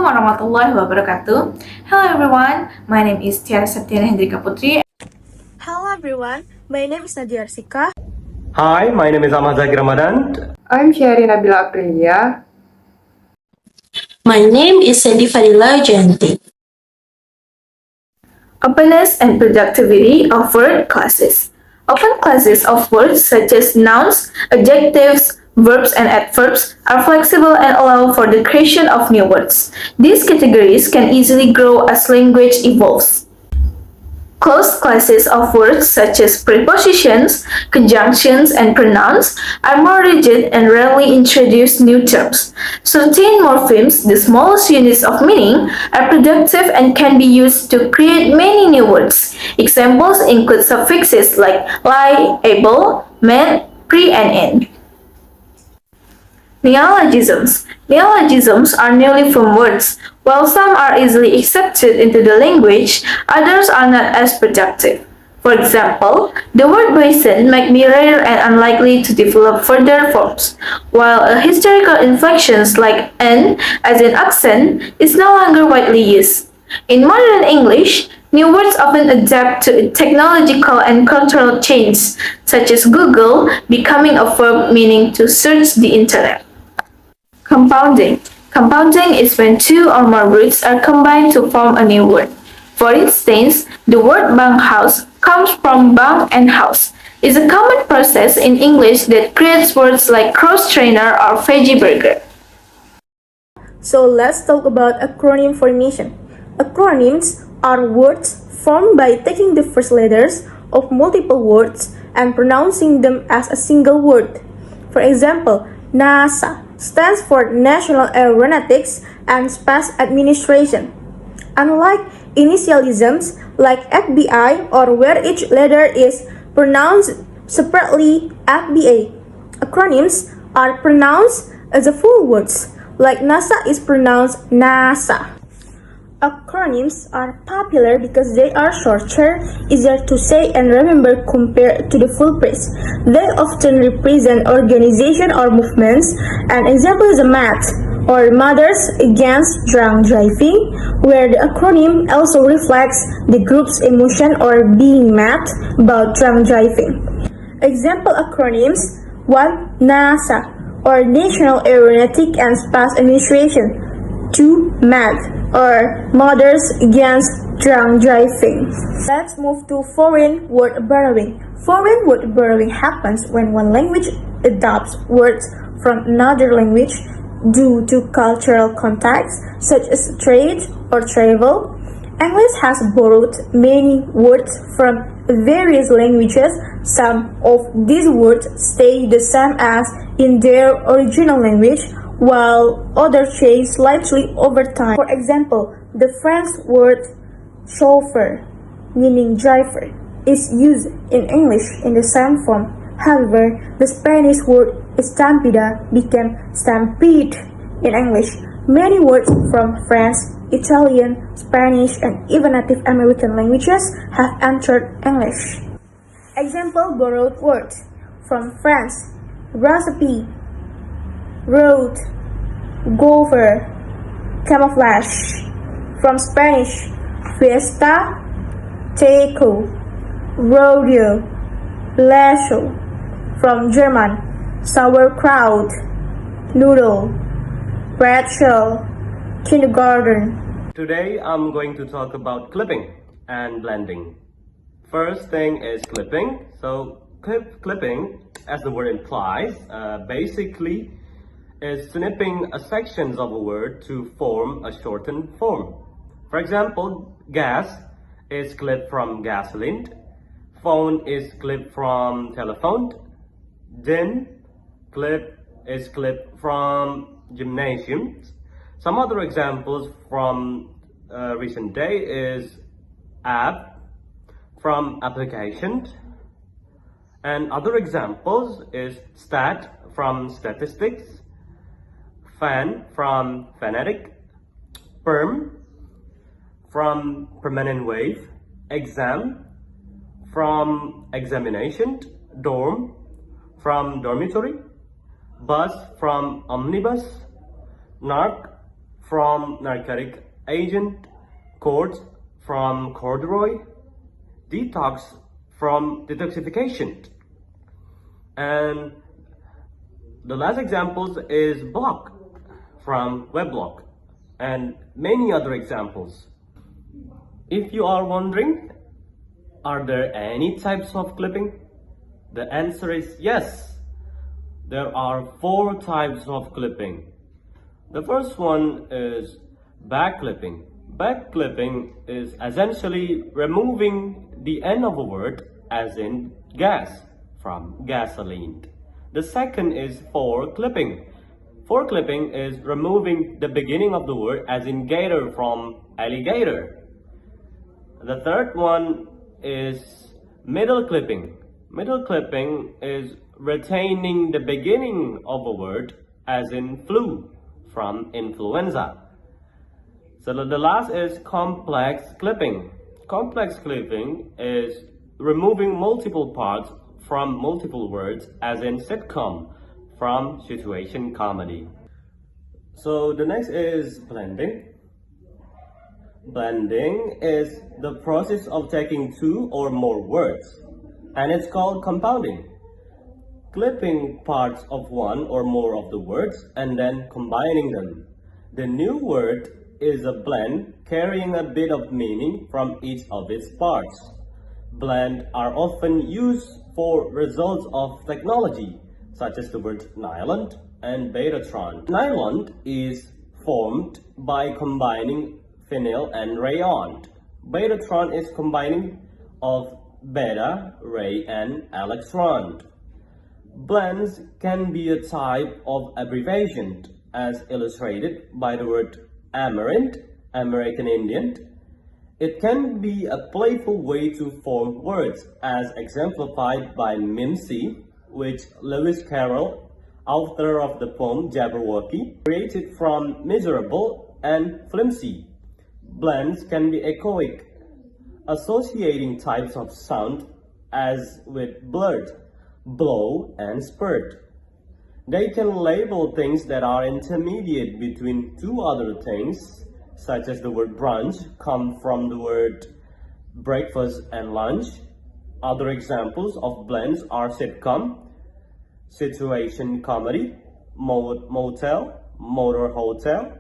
warahmatullahi wabarakatuh. Hello everyone, my name is Tiara Septiana Hendrika Putri. Hello everyone, my name is Nadia Arsika. Hi, my name is Ahmad Zakir Ramadan. I'm Syahri Nabila Aprilia. My name is Sandy Fadila Janti. Openness and productivity of word classes. Open classes of words such as nouns, adjectives, verbs, and adverbs are flexible and allow for the creation of new words. These categories can easily grow as language evolves. Closed classes of words such as prepositions, conjunctions, and pronouns are more rigid and rarely introduce new terms. Certain morphemes, the smallest units of meaning, are productive and can be used to create many new words. Examples include suffixes like lie, able, meant, pre, and in. Neologisms. Neologisms are newly formed words. While some are easily accepted into the language, others are not as productive. For example, the word basin might be rare and unlikely to develop further forms, while a historical inflections like n, as in accent, is no longer widely used. In modern English, new words often adapt to technological and cultural changes, such as Google becoming a verb meaning to search the internet. Compounding. Compounding is when two or more roots are combined to form a new word. For instance, the word bunkhouse comes from bunk and house. It's a common process in English that creates words like cross trainer or veggie burger. So let's talk about acronym formation. Acronyms are words formed by taking the first letters of multiple words and pronouncing them as a single word. For example, NASA stands for National Aeronautics and Space Administration. Unlike initialisms like FBI or where each letter is pronounced separately FBA, acronyms are pronounced as a full words, like NASA is pronounced NASA. Acronyms are popular because they are shorter, easier to say and remember compared to the full phrase. They often represent organization or movements. An example is a MAD, or Mothers Against Drunk Driving, where the acronym also reflects the group's emotion or being mad about drunk driving. Example acronyms: 1. NASA, or National Aeronautic and Space Administration. 2. MAD, or Mothers Against Drunk Driving. Let's move to foreign word borrowing. Foreign word borrowing happens when one language adopts words from another language due to cultural contacts such as trade or travel. English has borrowed many words from various languages. Some of these words stay the same as in their original language, while others change slightly over time. For example, the French word chauffeur, meaning driver, is used in English in the same form. However, the Spanish word estampida became stampede in English. Many words from French, Italian, Spanish, and even Native American languages have entered English. Example borrowed words from French: recipe, road, golfer, camouflage. From Spanish: fiesta, taco, rodeo, lasso. From German: sauerkraut, noodle, pretzel, kindergarten. Today I'm going to talk about clipping and blending. First thing is clipping. So clipping, as the word implies, basically is snipping a sections of a word to form a shortened form. For example, gas is clipped from gasoline, phone is clipped from telephone, gym is clipped from gymnasium. Some other examples from recent day is app from application, and other examples is stat from statistics, fan from phonetic, perm from permanent wave, exam from examination, dorm from dormitory, bus from omnibus, narc from narcotic agent, cords from corduroy, detox from detoxification. And the last examples is block from weblog and many other examples. If you are wondering, are there any types of clipping? The answer is yes. There are 4 types of clipping. The first one is back clipping. Back clipping is essentially removing the end of a word, as in gas, from gasoline. The second is fore clipping. Fore clipping is removing the beginning of the word, as in gator, from alligator. The third one is middle clipping. Middle clipping is retaining the beginning of a word, as in flu, from influenza. So the last is complex clipping. Complex clipping is removing multiple parts from multiple words, as in sitcom, from situation comedy. So the next is blending. Blending is the process of taking 2 or more words, and it's called compounding. Clipping parts of one or more of the words and then combining them. The new word is a blend carrying a bit of meaning from each of its parts. Blend are often used for results of technology, such as the words nylon and betatron. Nylon is formed by combining phenyl and rayon. Betatron is combining of beta, ray, and electron. Blends can be a type of abbreviation, as illustrated by the word Amerind, American Indian. It can be a playful way to form words, as exemplified by Mimsy, which Lewis Carroll, author of the poem Jabberwocky, created from miserable and flimsy. Blends can be echoic, associating types of sound, as with blurt, blow, and spurt. They can label things that are intermediate between 2 other things, such as the word brunch come from the word breakfast and lunch. Other examples of blends are sitcom, situation comedy, motel, motor hotel,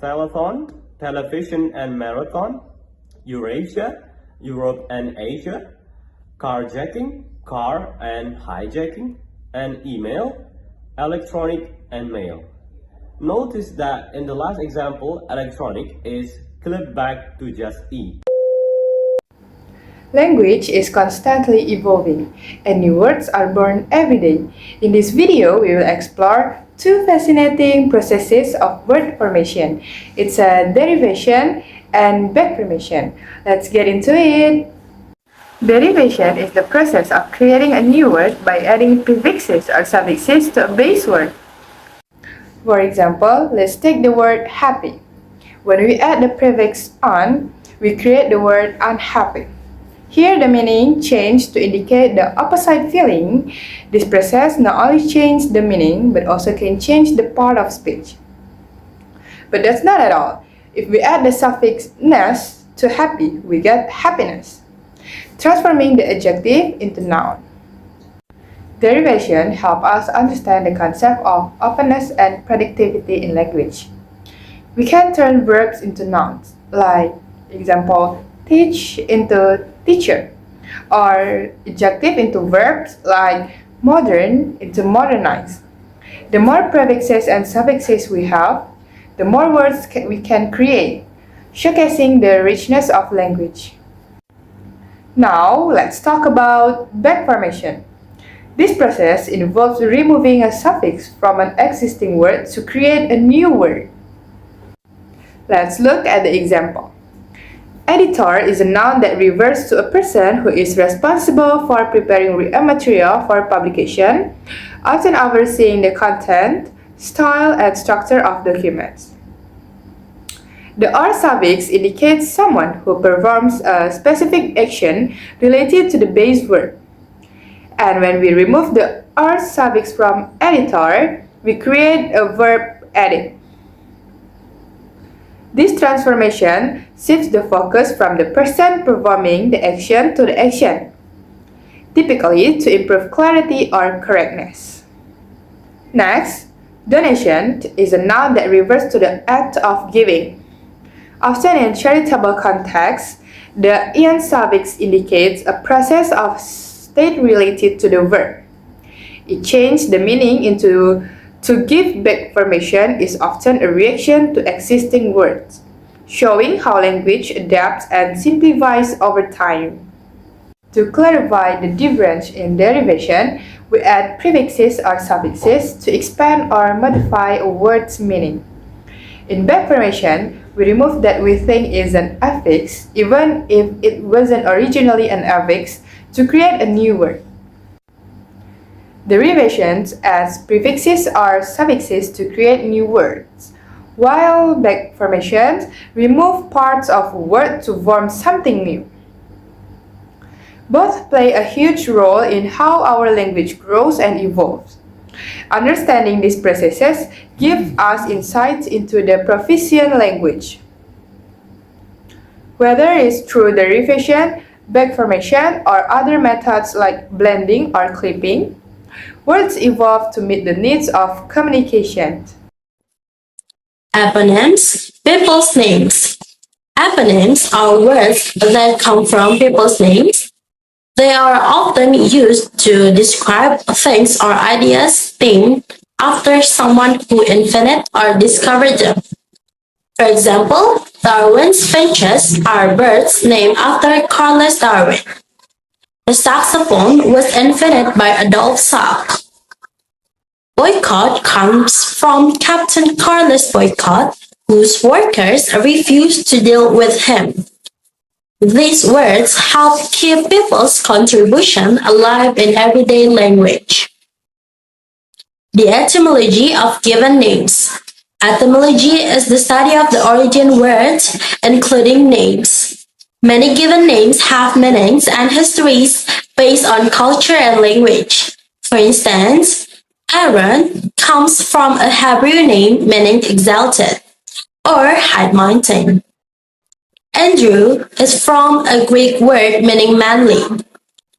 telethon, television and marathon, Eurasia, Europe and Asia, carjacking, car and hijacking, and email, electronic and mail. Notice that in the last example, electronic is clipped back to just E. Language is constantly evolving, and new words are born every day. In this video, we will explore 2 fascinating processes of word formation. It's a derivation and back formation. Let's get into it! Derivation is the process of creating a new word by adding prefixes or suffixes to a base word. For example, let's take the word happy. When we add the prefix on, we create the word unhappy. Here the meaning changed to indicate the opposite feeling. This process not only changes the meaning but also can change the part of speech. But that's not at all. If we add the suffix ness to happy, we get happiness, transforming the adjective into noun. Derivation helps us understand the concept of openness and predictivity in language. We can turn verbs into nouns, like example, teach into teacher, or adjective into verbs like modern into modernize. The more prefixes and suffixes we have, the more words we can create, showcasing the richness of language. Now, let's talk about back formation. This process involves removing a suffix from an existing word to create a new word. Let's look at the example. Editor is a noun that refers to a person who is responsible for preparing a material for publication, often overseeing the content, style, and structure of documents. The or suffix indicates someone who performs a specific action related to the base verb. And when we remove the or suffix from editor, we create a verb edit. This transformation shifts the focus from the person performing the action to the action, typically to improve clarity or correctness. Next, donation is a noun that refers to the act of giving. Often in charitable contexts, the "ian" suffix indicates a process of state related to the verb. It changed the meaning into "to give back formation" is often a reaction to existing words, showing how language adapts and simplifies over time. To clarify the difference in derivation, we add prefixes or suffixes to expand or modify a word's meaning. In back formation, we remove that we think is an affix, even if it wasn't originally an affix, to create a new word. Derivations add prefixes or suffixes to create new words, while back formations remove parts of a word to form something new. Both play a huge role in how our language grows and evolves. Understanding these processes gives us insights into the proficient language. Whether it's through derivation, back formation, or other methods like blending or clipping, words evolve to meet the needs of communication. Eponyms, people's names. Eponyms are words that come from people's names. They are often used to describe things or ideas named after someone who invented or discovered them. For example, Darwin's finches are birds named after Charles Darwin. The saxophone was invented by Adolphe Sax. Boycott comes from Captain Carlos Boycott, whose workers refused to deal with him. These words help keep people's contribution alive in everyday language. The etymology of given names. Etymology is the study of the origin words, including names. Many given names have meanings and histories based on culture and language. For instance, Aaron comes from a Hebrew name meaning exalted or high mountain. Andrew is from a Greek word meaning manly.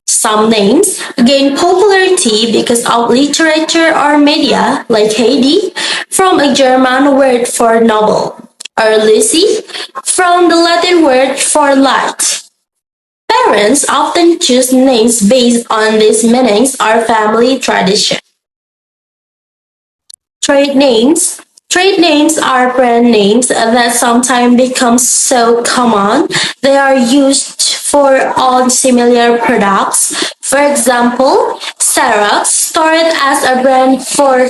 Some names gain popularity because of literature or media, like Heidi, from a German word for noble, or Lucy, from the Latin word for light. Parents often choose names based on these meanings or family tradition. Trade names. Trade names are brand names that sometimes become so common they are used for all similar products. For example, Xerox started as a brand for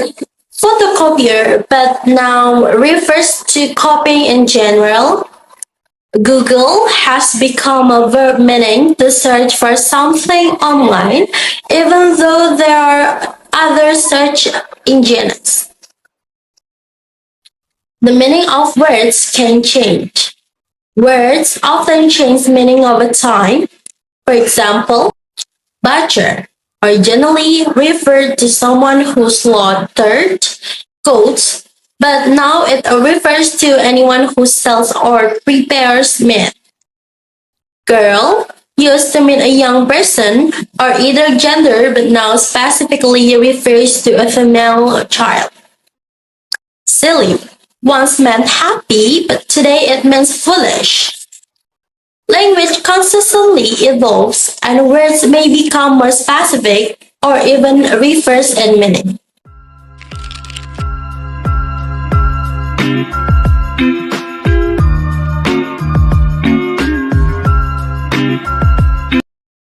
photocopier but now refers to copying in general. Google has become a verb meaning to search for something online, even though there are other search engines. The meaning of words can change. Words often change meaning over time. For example, butcher originally referred to someone who slaughtered goats, but now it refers to anyone who sells or prepares meat. Girl used to mean a young person or either gender, but now specifically refers to a female child. Silly once meant happy, but today it means foolish. Language constantly evolves, and words may become more specific or even reverse in meaning.